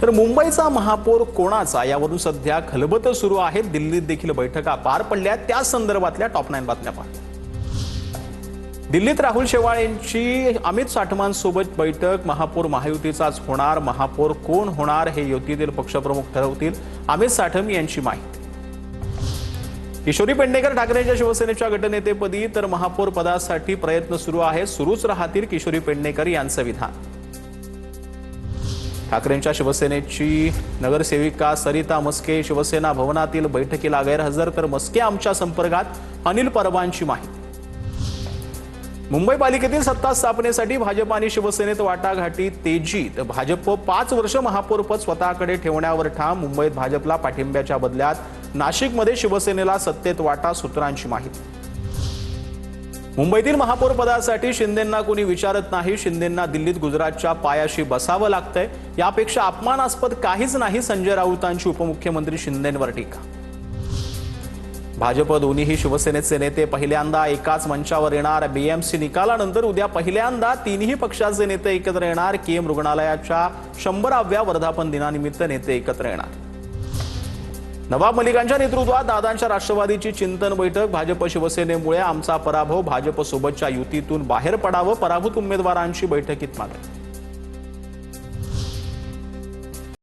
तर मुंबईचा महापौर कोणाचा यावरून सध्या खलबत सुरू आहे। दिल्लीत देखील बैठका पार पडल्या, त्या संदर्भातल्या टॉप 9 बातम्या पहा। दिल्लीत राहुल शेवाळेंची अमित साठमांसोबत बैठक। महापौर महायुतीचाच होणार। महापौर कोण होणार हे युतीतील पक्षप्रमुख ठरवतील, अमित साठम यांची माहिती। किशोरी पेडणेकर ठाकरेंच्या शिवसेनेच्या गटनेतेपदी तर महापौर पदासाठी प्रयत्न सुरू आहे। सुरूच राहतील किशोरी पेडणेकर यांचं विधान। ठाकरेंच्या शिवसेनेची नगरसेविका सरिता मस्के शिवसेना भवनातील बैठकीला गैरहजर, तर मस्के आमच्या संपर्कात, अनिल परबांची माहिती। मुंबई पालिकेतील सत्ता स्थापनेसाठी भाजप आणि शिवसेनेत वाटाघाटी तेजीत। भाजप 5 वर्ष महापौरपद स्वतःकडे ठेवण्यावर ठाम। मुंबईत भाजपला पाठिंब्याच्या बदल्यात नाशिकमध्ये शिवसेनेला सत्तेत वाटा, सूत्रांची माहिती। मुंबईतील महापौर पदासाठी शिंदेंना कोणी विचारत नाही। शिंदेंना दिल्लीत गुजरातच्या पायाशी बसावं लागतंय, यापेक्षा अपमानास्पद काहीच नाही। संजय राऊतांची उपमुख्यमंत्री शिंदेंवर टीका। भाजप दोन्हीही शिवसेनेचे नेते पहिल्यांदा एकाच मंचावर येणार। बीएमसी निकालानंतर उद्या पहिल्यांदा तिन्ही पक्षाचे नेते एकत्र येणार। केएम रुग्णालयाच्या 100व्या वर्धापन दिनानिमित्त नेते एकत्र येणार। नवाब मलिकांच्या नेतृत्वात दादांच्या राष्ट्रवादीची चिंतन बैठक। भाजप शिवसेनेमुळे आमचा पराभव, भाजप सोबतच्या युतीतून बाहेर पडावं, पराभूत उमेदवारांची बैठकीत मागणी।